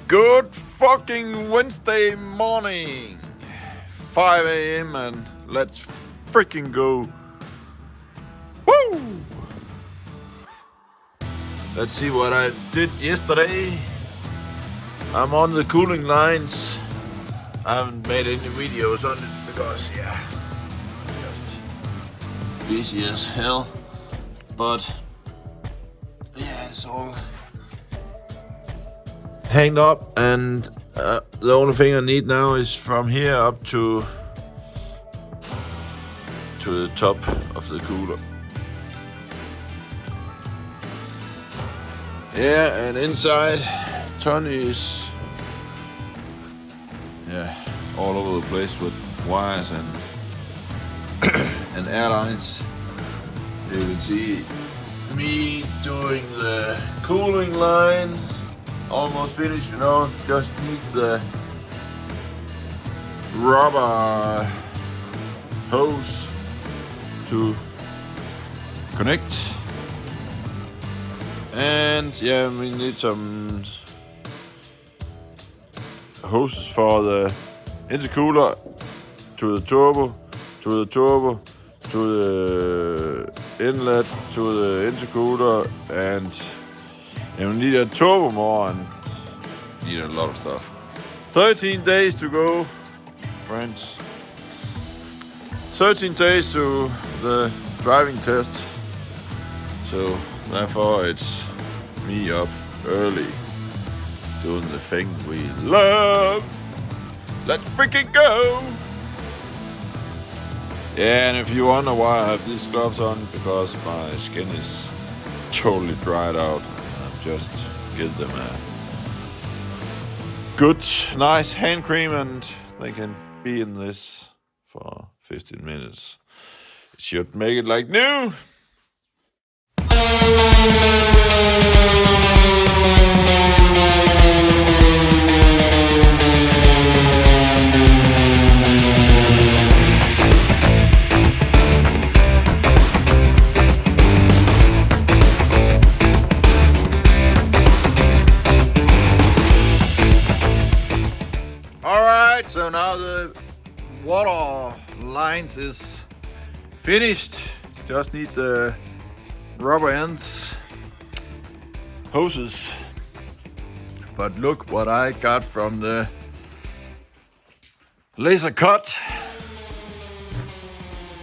Good fucking Wednesday morning, 5 a.m. and let's freaking go. Woo! Let's see what I did yesterday. I'm on the cooling lines. I haven't made any videos on it because, just busy as hell. But, it's all hanged up, and the only thing I need now is from here up to the top of the cooler. Yeah, and inside Tony is all over the place with wires and and airlines. You can see me doing the cooling line. Almost finished, just need the rubber hose to connect. And we need some hoses for the intercooler to the turbo, to the inlet, to the intercooler, and we need a turbo more and need a lot of stuff. 13 days to go, friends. 13 days to the driving test. So therefore it's me up early doing the thing we love. Let's freaking go! Yeah, and if you wonder why I have these gloves on, because my skin is totally dried out. Just give them a good, nice hand cream and they can be in this for 15 minutes. It should make it like new. So now the water lines is finished. Just need the rubber ends, hoses. But look what I got from the laser cut.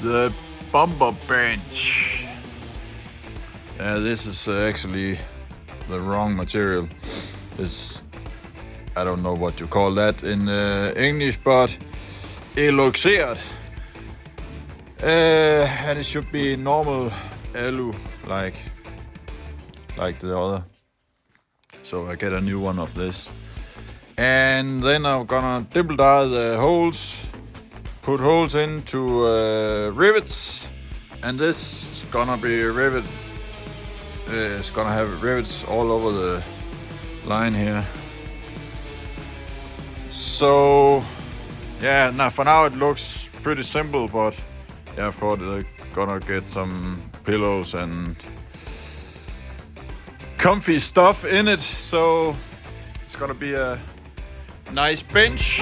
The Bumperbench. This is actually the wrong material. I don't know what you call that in English, but eloxered. And it should be normal alu, like the other. So I get a new one of this. And then I'm gonna dimple dye the holes, put holes into rivets. And this is gonna be rivet. It's gonna have rivets all over the line here. So, for now it looks pretty simple, but of course they're gonna get some pillows and comfy stuff in it. So it's gonna be a nice bench.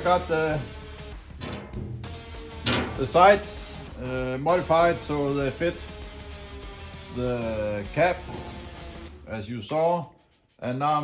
Got the sides modified so they fit the cap, as you saw, and now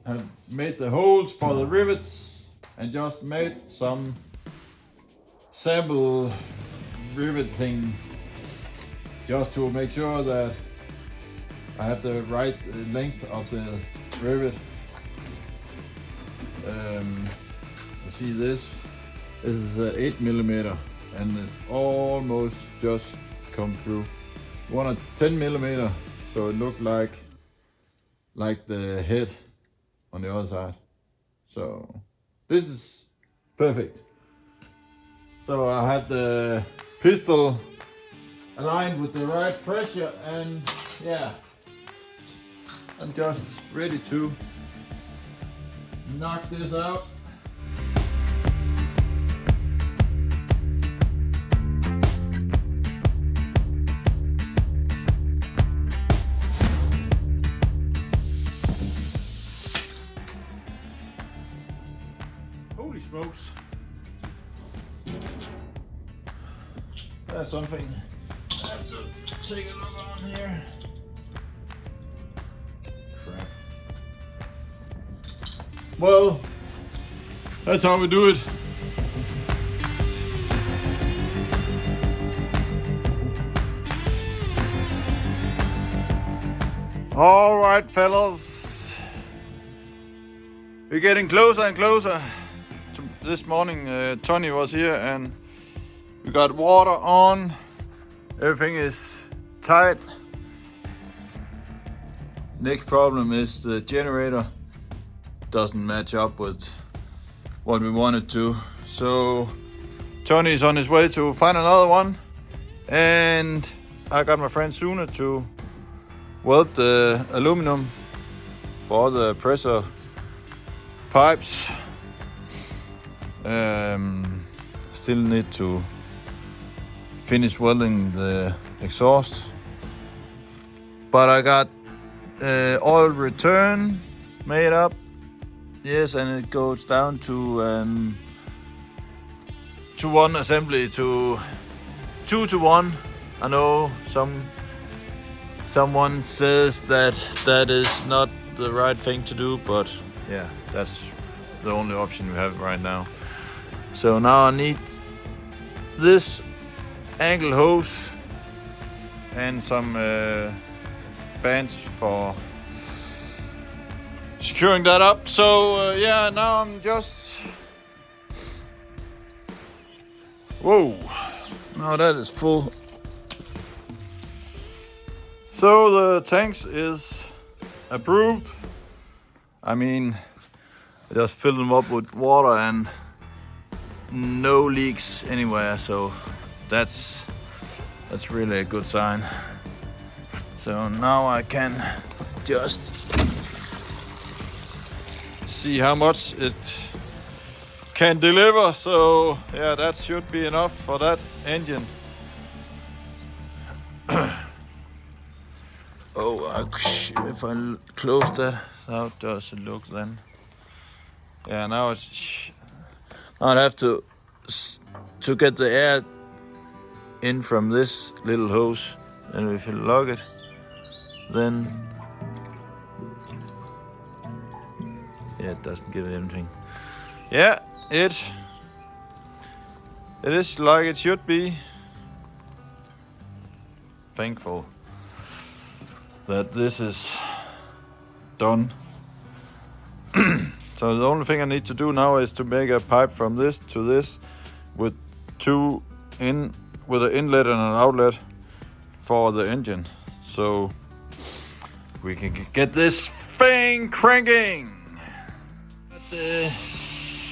have made the holes for the rivets and just made some sample rivet thing just to make sure that I have the right length of the rivet. You see this is 8mm and it almost just come through. want a 10 millimeter, so it looked like the head on the other side. So this is perfect. So I had the pistol aligned with the right pressure, and yeah, I'm just ready to knock this out. Holy smokes. That's something I have to take a look on here. Crap. Well, that's how we do it. All right, fellas. We're getting closer and closer. This morning Tony was here and we got water on. Everything is tight. Next problem is the generator doesn't match up with what we wanted to. So Tony is on his way to find another one, and I got my friend Suna to weld the aluminum for the pressure pipes. Still need to finish welding the exhaust, but I got oil return made up. Yes, and it goes down to 1 assembly to 2 to 1. I know someone says that is not the right thing to do, but yeah, that's the only option we have right now. So now I need this angle hose and some bands for securing that up. So yeah, now I'm just... Whoa, now that is full. So the tanks is approved. I mean, I just filled them up with water and no leaks anywhere, so that's really a good sign. So now I can just see how much it can deliver. So yeah, that should be enough for that engine. Oh, if I close that, how does it look then? Yeah, now it's... I'd have to get the air in from this little hose, and if you lock it, then yeah, it doesn't give it anything. Yeah, it is like it should be. Thankful that this is done. So the only thing I need to do now is to make a pipe from this to this with an inlet and an outlet for the engine, so we can get this thing cranking. The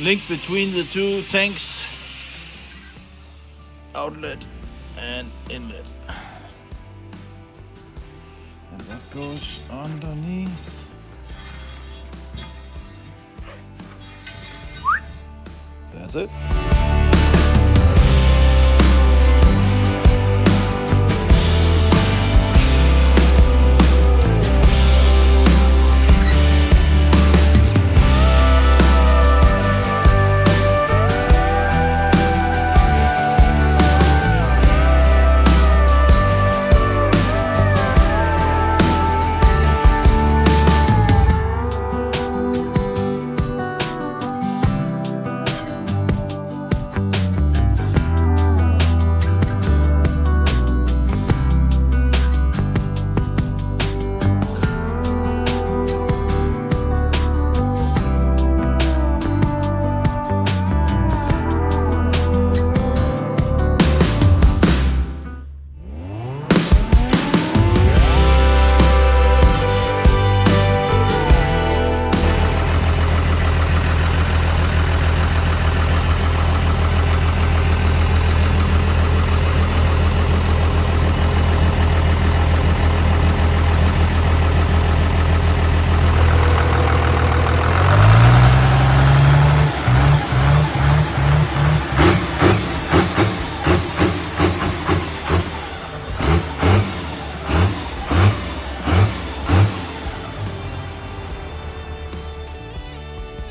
link between the two tanks, outlet and inlet, and that goes underneath. That's it.